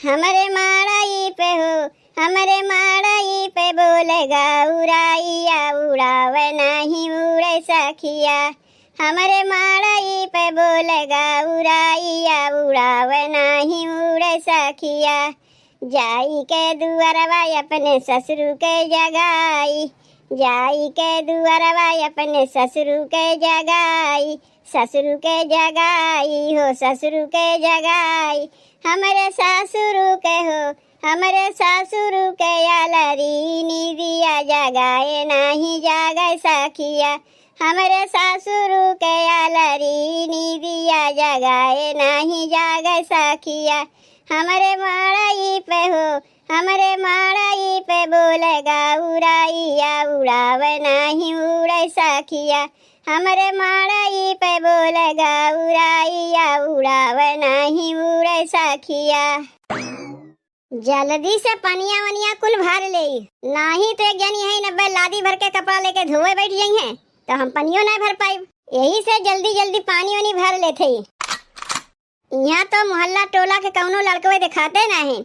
हमरे माड़ाई पे हो, हमरे माड़ाई पे बोलेगा उड़ाइया, उड़ावे नहीं उड़े सखिया। हमरे माड़ाई पे बोलेगा उड़ाइया, उड़ावे नहीं उड़े सखिया। जाई के दुआरवा अपने ससुर के जगाई, जाई के दुआरवा अपने ससुर के जगाई, ससुर के जगाई हो, ससुर के जगाई। हमरे सासुर के हो, हमरे सासुर के आलरी निदिया, जगाए नहीं जागे सखिया। हमरे सासुर के आलरी निदिया, जगाए नहीं जागे सखिया। हमरे माड़ाई पे हो, हमरे माड़ाई पे बोलेगा उड़ाइया, उड़ावे नहीं उड़े सखिया। हमरे माड़ाई पे बोलेगा उड़ाइया, उड़ावे नहीं उड़े सखिया। जल्दी से पनिया वनिया कुल भर ले, नहीं तो एक जनी है 90 लादी भर के कपड़ा लेके धोए बैठ गई हैं, तो हम पनियो नहीं भर पाई। यही से जल्दी जल्दी पानी वानी भर लेते। यहाँ तो मोहल्ला टोला के कौनो लड़के दिखाते नहीं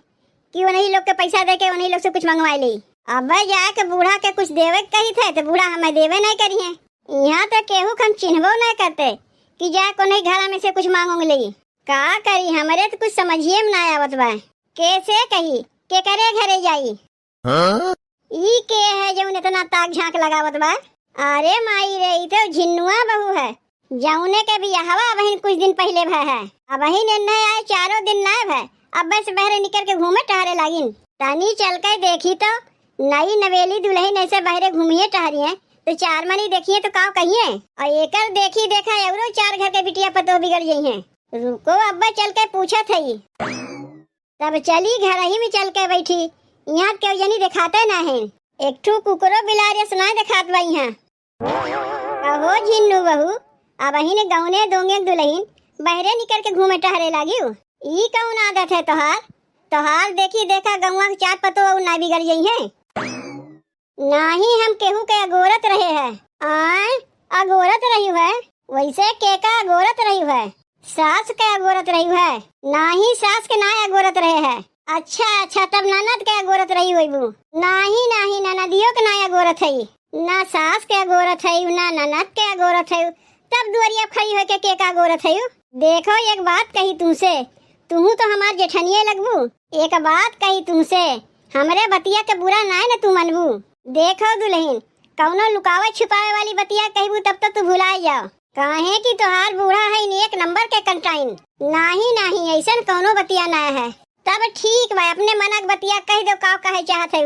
कि उन्हीं लोग के पैसा दे के उन्हीं लोग से कुछ मंगवा ली। अब जाके बूढ़ा के कुछ देवे कही थे तो बूढ़ा हमें देवे नहीं करी है। यहाँ तो केहू हम चिन्हबो नहीं करते कि जा को नहीं घर में से कुछ मांगोगे ली। का करी, हमारे तो कुछ समझिए में ना आवत बा। कैसे कही के करे घरे जाई? ई के है जो इतना ताक झांक लगावत बा? अरे माई रे, ई तो झिन्नुआ बहू है, जौने के बियाहवा बहन कुछ दिन पहले भय है। अब ही नहीं आए, 4 दिन ना भय, अब बस बहरे निकल के घूमे टहरे लागिन। तनी चल के देखी तो नई नवेली दुल्हन ऐसे बहरे घूमिए टहरी है, तो 4 मनी देखिए तो का कहिए। और एकर देखी देखा एवरो 4 घर के बिटिया पतो बिगड़ गई हैं। रुको अब्बा चल के पूछा थी, तब चली घर ही में चल के बैठी। यहाँ क्यों जनी दिखाते ना है, एक ठू कुकरो बिलारे सुना दिखात बाई हैं। कहो झिन्नू बहू, अब ही ने गौने दोंगे दुल्हन बहरे निकल के घूमे टहरे लागी। ई कौन आदत है तोहार? तोहार देखी देखा गौवा के 4 पतो और ना बिगड़ गई है। नहीं हम केहू के अगोरत रहे है। आय अगोरत रही है, वैसे के का अगोरत रही है? सास के अगोरत रही है? नहीं सास के ना अगोरत रहे है। अच्छा अच्छा, तब ननद के अगोरत रही हुई बू? नहीं नहीं, ननदियों के ना अगोरत है, ना सास के अगोरत है ना ननद के अगोरत है। तब दुआरिया खड़ी हो के का अगोरत है? देखो एक बात कही तुमसे, तू तो हमार जेठनिए लगबू। एक बात कही तुमसे, हमरे बतिया के बुरा ना है ना तू मनबू। देखो दुल्हन, कौनो लुकावे छुपावे वाली बतिया कहबू तब तो तू भुला जाओ, काहे कि तोहार बूढ़ा है 1 नंबर के कंटाइन। नहीं नहीं, ऐसा कौनो बतिया ना है। तब ठीक बा, अपने मनक बतिया कह दो का कहे चाहत है।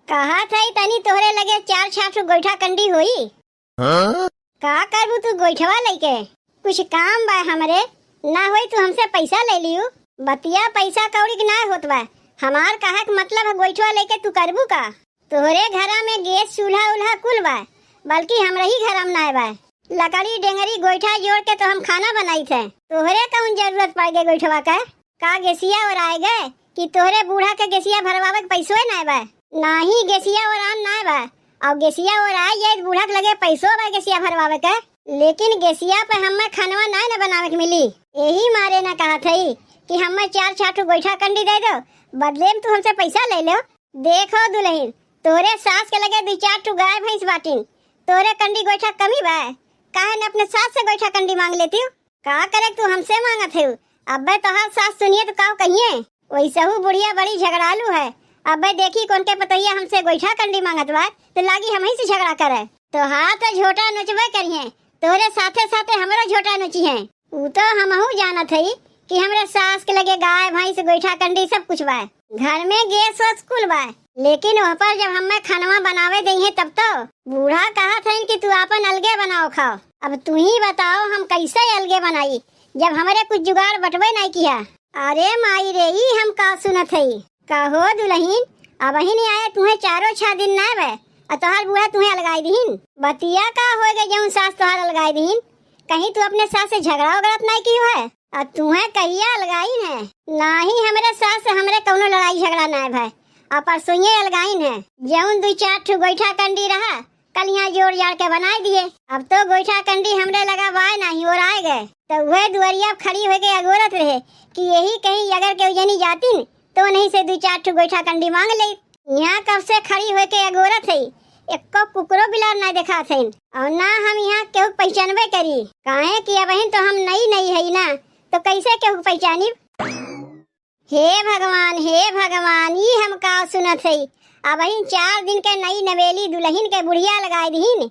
कहा था तनी तोहरे लगे 4 छाठ गोईठा कंडी होई। का करबू तू गोईठवा लेके? कुछ काम बा हमरे, ना होई तू हमसे पैसा ले लियो। बतिया पैसा कौड़ी के ना होत बा, हमार कहा के मतलब है गोईठवा लेके तू करबू का? तोहरे घरा में गैस चूल्हा उल्हा कुल बा, बल्कि हमरा ही घर में ना बा। लकड़ी डेंगरी गोईठा जोड़ के तो हम खाना बनाई थे। तोहरे कौन जरूरत पड़ गई गोईठवा का गैसिया और आए गए कि तोहरे बूढ़ा के गैसिया भरवावे के पैसो ना बा? नहीं गैसिया और आन ना बा, और गैसिया और आए जाए बूढ़ा के लगे पैसो बा गैसिया भरवावे के, लेकिन गैसिया पे हमें खानवा ना बनावे के मिली। यही मारे ना कहा थी कि हमें 4 छाठ गोईठा कंडी दे दो, बदले में तू हमसे पैसा ले लो। देखो दुल्हन, तोरे सास के लगे 2-4 ठू गाय भैंस बाटिन, तोरे कंडी गोईठा कमी बा, काहे न अपने सास से गोईठा कंडी मांग लेती हो? का करे तू हमसे मांगत है? अब्बे तोहार सास सुनिए तो का कहिए, वैसे हूँ बुढ़िया बड़ी झगड़ालू है। अब्बे देखी कौन के पतैया हमसे गोईठा कंडी मांगत बा तो लागी हम ही से झगड़ा करे, तो हाथ झोटा नोचबे करिए, तोरे साथे साथे हमरो झोटा नोची है। ऊ तो हमहू जानत है कि हमरे सास के लगे गाय भैंस गोईठा कंडी सब कुछ बा, घर में गैस वैस कुल बा, लेकिन वहाँ पर जब हमें खानवा बनावे देंगे तब तो बूढ़ा कहा था कि तू अपन अलगे बनाओ खाओ। अब तू ही बताओ हम कैसे अलगे बनाई जब हमारे कुछ जुगाड़ बटवे नहीं किया। अरे माई रे, ई हम का सुनत है? कहो दुल्हन, अब ही नहीं आए तुम्हें 4-6 दिन ना बे, और तोहार बूढ़ा तुम्हें अलगाई दीन। बतिया का हो गए जौन सास तोहार अलगाई दीन? कहीं तू अपने सास से झगड़ा वगड़त नहीं की है? और तुम्हें कहिया अलगाइन है? नहीं, हमारे सास से हमरे कौनो लड़ाई झगड़ा ना है भाई, और परसों अलगाइन है। जौन 2-4 ठू गोईठा कंडी रहा कल यहाँ जोड़ जाड़ के बनाए दिए। अब तो गोईठा कंडी हमरे लगा बाय नहीं और आए गए, तो वह दुआरिया खड़ी हो के अगोरत रहे कि यही कहीं अगर के जनी जाती तो नहीं से 2-4 ठो गोईठा कंडी मांग ले। यहाँ कब से खड़ी हो के अगोरत है, एको कुकरो बिलार ना देखा थे और ना हम यहाँ केहू पहचानबे करी। काहे कि अब तो हम नई है ना, तो कैसे केहू पहचानी। हे भगवान ये हम का सुनत है। अब 4 दिन के नई नवेली दुल्हन के बुढ़िया लगाई दीन।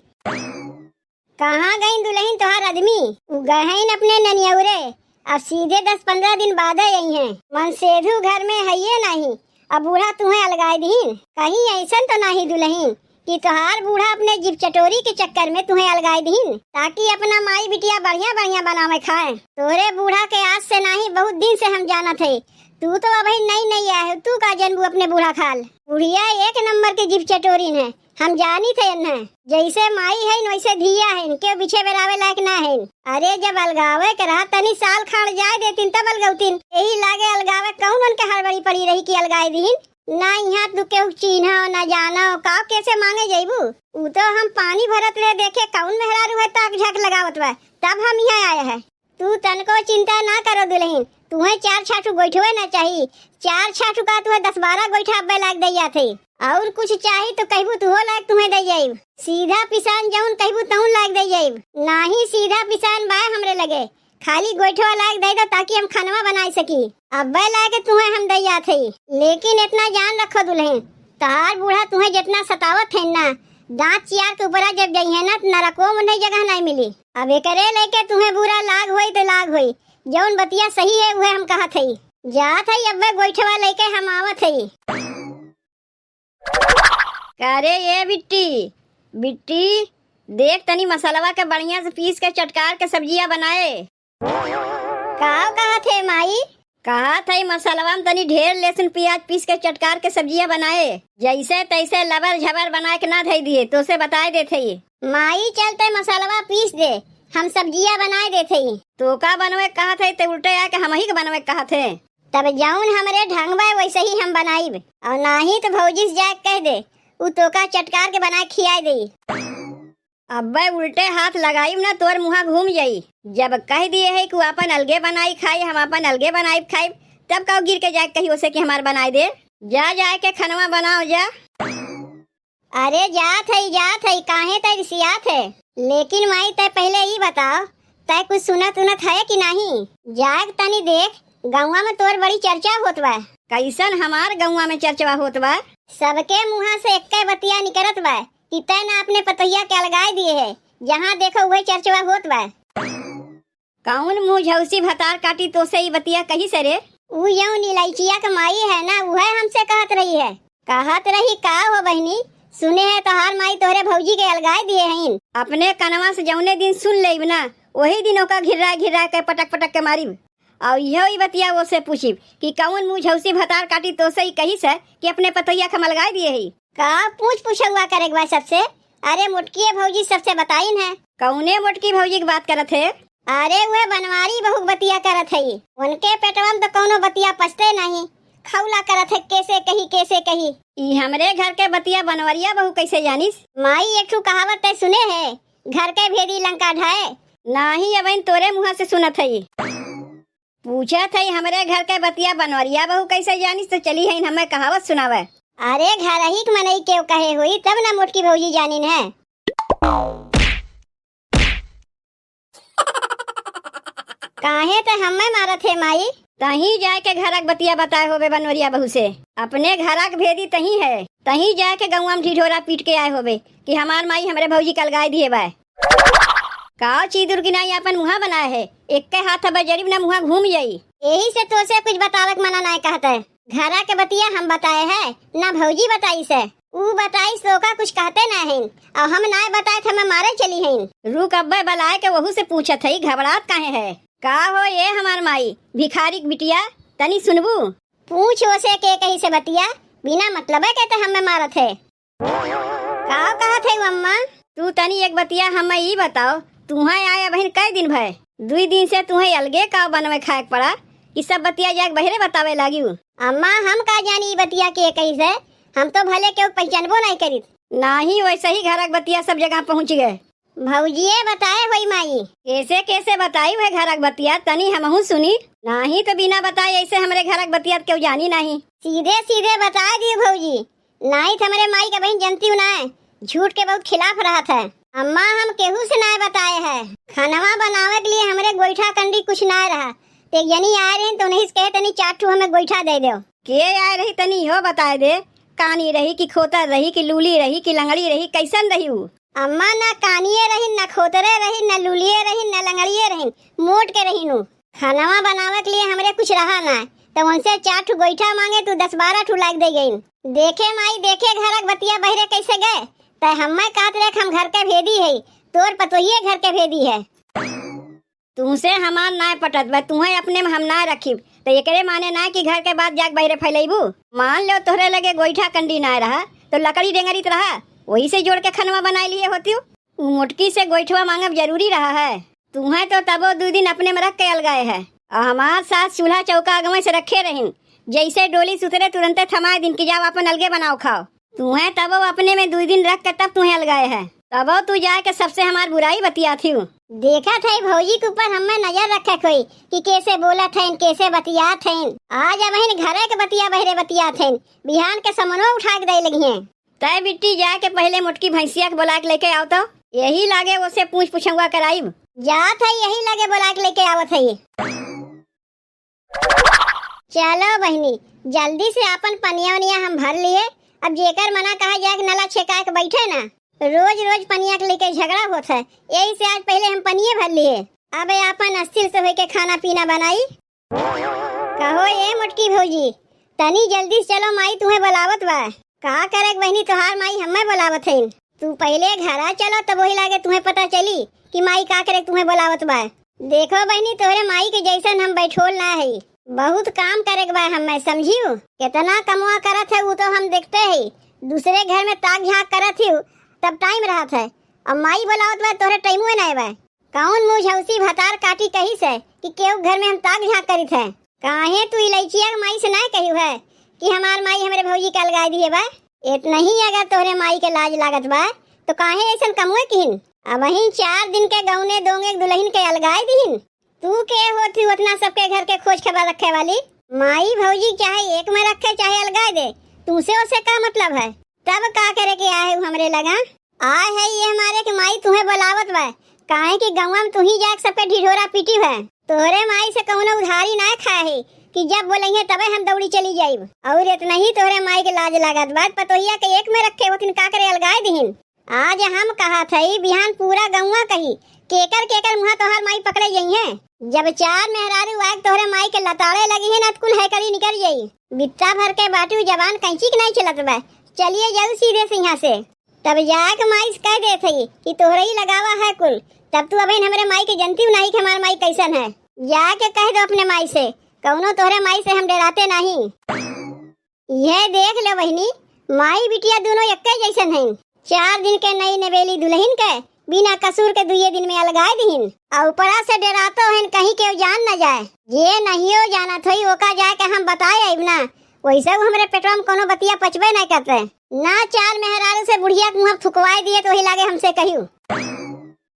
कहाँ गई दुल्हन तोहार आदमी? गहन अपने ननियौरे। अब सीधे 10-15 दिन बाद आई हैं। मन सेधु घर में है ये नहीं, अब बूढ़ा तुम्हें अलगाई दीन। कहीं ऐसा तो नहीं दुल्हन कि तोहार बूढ़ा अपने जीप चटोरी के चक्कर में तुम्हें अलगाई दीन, ताकि अपना माई बिटिया बढ़िया बनावे खाए। तोरे बूढ़ा के आज से नहीं, बहुत दिन से हम जाना थे। तू तो अब नई आया, तू का जनबू अपने बूढ़ा खाल। बुढ़िया 1 नंबर के जीप चटोरी है, हम जानी थे न। जैसे माई है वैसे धिया है, के पीछे बेरावे लायक ना है। अरे जब अलगावे के रहा तनी साल खाड़ जाए देतीन तब अलगौतीन। यही लागे अलगावे कौन उनके हड़बड़ी पड़ी रही कि अलगाई दीन। ना यहाँ तू केहू चिन्ह ना जानो का कैसे मांगे जाइबू। ऊ तो हम पानी भरत रहे देखे कौन मेहरारू है ताक झक लगावत बा, तब हम यहाँ आए हैं। तू तनको चिंता ना करो दुल्हन, तुम्हें 4 छाटू गोइठवे ना चाहिए। 4 छाटू का तुम्हें 10-12 गोइठा अब्बे लाग दैया थे। और कुछ चाहिए तो कहबू तुहो लाग तुम्हें दे जाइब। सीधा पिसान जौन कहबू तौन लाग दे जाइब। नाही सीधा पिसान बा हमरे लगे, खाली गोइठवा लाग दे दो ताकि हम खानवा बनाई सकी। अब्बे लाके तुम्हें हम दैया थे। लेकिन इतना जान रखो दुल्हन, तार बूढ़ा तुम्हें जितना सतावत है ना, दांत चियार के ऊपर जब जाइए ना नरको में नहीं जगह नहीं मिली। अब एकरे लेके तुम्हें बुरा लाग होई तो लाग होई, जौन बतिया सही है वह हम कहा थे। जात है अब्बे गोइठवा लेके हम आवत है। अरे ये बिट्टी देख तनी मसालवा के बढ़िया से पीस के चटकार के सब्जियां बनाए। कहा थे माई? कहा थे मसालवा में तनी ढेर लहसुन प्याज पीस के चटकार के सब्जियां बनाए। जैसे तैसे लबर झबर बना के ना धई दिए तो से बताए देते माई। चलते मसालवा पीस दे, हम सब्जियां बनाए देते। तो का बनवे कहा थे तो उल्टे आके हम ही के बनवे कहा थे। तब जाऊन हमरे ढंग बा वैसे ही हम बनाईब, और नाही तो भौजी से जाके कह दे उ तो का चटकार के बना खियाई दे। अब्बे उल्टे हाथ लगाई ना तोर मुहा घूम जाई। जब कह दिए है कि अपन अलगे बनाई खाई, हम अपन अलगे बनाई खाई, तब का गिर के जाके कही उसे कि हमार बनाई दे। जा के खनवा बनाओ जा। अरे जात है काहे तय रिसियात है। लेकिन माई तय पहले ही बताओ तय कुछ सुनत है कि नहीं। जाग तनी देख गौवा में तोर बड़ी चर्चा होत बा। कैसन हमार गौवा में चर्चा होत बा? सबके मुहा से एक बतिया निकलत बा कि तय ना अपने पतैया के अलगाए दिए है। जहाँ देखो वही चर्चा होत बा। कौन मुँह झौसी भतार काटी तो से ही बतिया कही से रे? उ यौ नीलाइचिया के माई है ना, वह हमसे कहत रही है। कहत रही का हो बहनी, सुने है तोहार माई तोरे भौजी के अलगाए दिए हैं। अपने कनवा से जौने दिन सुन लेब ना वही दिन ओका घिरा के पटक के मारीब। और यही बतिया वो से पूछिब कि कौन मुँह झौसी भतार काटी तो से ही कही से कि अपने पतैया के अलगाए दिए है। का पूछा करेगा सबसे? अरे मोटकी भौजी सबसे बताइन है। कौने मोटकी भौजी की बात करत है? अरे वह बनवारी बहु बतिया करत है। उनके पेटवा में तो कोनो बतिया पछते नहीं, खौला करत है कैसे कही। ई हमरे घर के बतिया बनवरिया बहु कैसे जानिस? माई एक ठू कहावत है सुने है, घर के भेदी लंका ढाए। नाही अब तोरे मुँह से सुनत है। पूछा था हमरे घर के बतिया बनवरिया बहु कैसे जानिस, तो चली है हमें कहावत सुनावे। अरे घर ही मनई के कहे हुई तब ना मोटकी भौजी जानिन है। काहे तो हमें मारत है माई? तही जाए के घरक बतिया बताए होबे बनवरिया बहू से। अपने घरक भेदी तही है, तही जाए के गौवा में ढिढोरा पीट के आए होबे कि हमार माई हमरे भौजी के अलगाए दिए बा। का चीदुर की नाई अपन मुहा बनाए है, एक के हाथ अब जरीब ना मुहा घूम जाई। यही से तो से कुछ बतावक मना नहीं कहता है। घरा के बतिया हम बताए है ना भौजी बताई से। ऊ बताई सो का कुछ कहते ना है, और हम ना बताए थे मैं मारे चली है। रुक अब्बे बलाए के वहू से पूछत है घबरात काहे है। का हो ये हमार माई भिखारी बिटिया तनी सुनबू? पूछ ओसे के कही से बतिया बिना मतलब है कहते हमें मारत है। का कहत है अम्मा? तू तनी एक बतिया हमें ये बताओ, तुम्हें आया बहन कई दिन भय? 2 दिन से तुम्हें अलगे का बनवे खाए पड़ा, ये सब बतिया जाके बहरे बतावे लागी। अम्मा हम का जानी बतिया के कही से, हम तो भले के पहचानबो नहीं करी। ना ही वैसे ही घरक बतिया सब जगह पहुँच गए। भौजिए बताए होई माई। कैसे कैसे बताई हुए घरक बतिया तनी हमहू सुनी। नहीं तो बिना बताए ऐसे हमारे घरक बतिया क्यों जानी नहीं। सीधे सीधे बता दिए भौजी। नहीं तो हमारे माई का बहन जनती हूँ ना, झूठ के बहुत खिलाफ रहा था। अम्मा हम केहू से ना बताए है। खानवा बनावे के लिए हमारे गोईठा कंडी कुछ ना रहा। ते जनी आए रही तो नहीं कहे तनी चाटू हमें गोईठा दे दो। के आए रही तनी हो बताए दे। कानी रही कि खोतर रही कि लूली रही कि लंगड़ी रही, कैसन रही उ? अम्मा ना कानिए रही, न खोतरे रही, न लुलिए रही, न लंगड़िए रही, मोट के रही नु। खानवा बनावे के लिए हमरे कुछ रहा ना, तो उनसे 4 ठू गोईठा मांगे तो 10-12 ठू लाग दे गई। देखे माई देखे घरक बतिया बहरे कैसे गए। तय हमें कात रेख हम घर के भेदी है, तोर पतोहिए घर के भेदी है। तुमसे हमार ना पटत बा, तुम्हें अपने में हम ना रखी तो एकरे माने ना कि घर के बाद जाग बहरे फैलेबू। मान लो तोहरे लगे गोईठा कंडी ना रहा तो लकड़ी डेंगरीत रहा, वही से जोड़ के खनवा बना लिए होती हूँ। मोटकी से गोईठवा मांगब जरूरी रहा है। तुम्हें तो तबो 2 दिन अपने में रख के अलगाए है और हमार सास चूल्हा चौका अगवे से रखे रही। जैसे डोली सुतरे तुरंते थमा दिन की जाओ अपन अलगे बनाओ खाओ। तुम्हें तबो अपने में 2 दिन रख के तब तुम्हें अलगाए है। तबो तू जाए के सबसे हमार बुराई बतिया थी। देखा था भौजी के ऊपर हमें नजर रखे कोई कि कैसे बोला थे, कैसे बतिया थे। आज अब घरे के बतिया बहरे बतिया थे, बिहान के समनो उठा के दे लगी है। तय बिट्टी जाए के पहले मोटकी भैंसिया के बुला के लेके आओ तो यही लागे उसे पूछ पूछूंगा कराइब। जात है यही लगे बुला के लेके आवत है। चलो बहनी जल्दी से अपन पनिया वनिया हम भर लिए। अब जेकर मना कहा जाए कि नला छेका के बैठे ना, रोज रोज पनिया के लेके झगड़ा होता है। यही से आज पहले हम पनिये भर लिए। अब अपन अस्थिर से होके खाना पीना बनाई। कहो ये मोटकी भौजी तनी जल्दी से चलो, माई तुम्हें बुलावत बा। का करे बहनी तोहार माई हमें बुलावत है। तू पहले घरा चलो तब वही लागे तुम्हें पता चली कि माई का करे तुम्हें बुलावत बा। देखो बहनी तोहरे माई के जैसन हम बैठोल ना है, बहुत काम करे के बा हमें, समझियो। कितना कमवा करत है वो तो हम देखते है। दूसरे घर में ताक झाँक करत ही तब टाइम रहत है, अब माई बुलावत बा तोहरे टाइमो ना बा। कौन मुँह झौसी भतार काटी कही से कि केहू घर में हम ताक झाँक करित है। काहे तू इलायचिया के माई से ना कहू है कि हमार माई हमारे भौजी के अलगाए दिए बा। इतना ही अगर तोहरे माई के लाज लागत बा तो काहे ऐसा कमुए किन। अब वहीं 4 दिन के गौने दोंगे दुल्हन के अलगाए दीन। तू के होती उतना सबके घर के खोज खबर रखे वाली। माई भौजी चाहे एक में रखे चाहे अलगाए दे, तुमसे उसे क्या मतलब है। तब का करे के आए हमरे लगा आए है ये हमारे के माई तुम्हें बुलावत बा। काहे कि गौवा में तू ही जाके सबके ढिढोरा पीटी है। तोहरे माई से कौनो उधारी ना खाए है कि जब बोलेंगे तबे हम दौड़ी चली जाइब। और इतना ही तोहरे माई के लाज लागत बात पतोहिया के एक में रखे होतिन का करे अलगाए दीन। आज हम कहा थई बिहान पूरा गौवा कही केकर मुँह तोहर माई पकड़े जाई है। जब 4 मेहरारू आग तोहरे माई के लताड़े लगी है ना कुल है करी निकल जाई। बित्ता भर के बाटू जबान कैंची के नहीं चलत बा। चलिए जाऊ सीधे से यहाँ से। तब जाके माई से कह दे थी कि तोहरे ही लगावा है कुल। तब तू अभी हमारे माई के जनती नहीं कि हमारे माई कैसन है। जाके कह दो अपने माई से कौनो तोहरे माई से हम डराते नहीं। यह देख लो बहनी माई बिटिया दोनों एक जैसन हैं। 4 दिन के नई नवेली दुल्हन के बिना कसूर के 2 दिन में अलगाए दीन और ऊपरा से डरातो हैं कहीं के जान न जाए। ये नहीं हो जाना थोई ओका जाए के हम बताए अब ना वैसे हमारे पेटवा में कोनो बतिया पचबे नहीं करते ना। 4 मेहरारू से बुढ़िया के मुँह फुकवाए दिए तो वही लागे हमसे कहियो।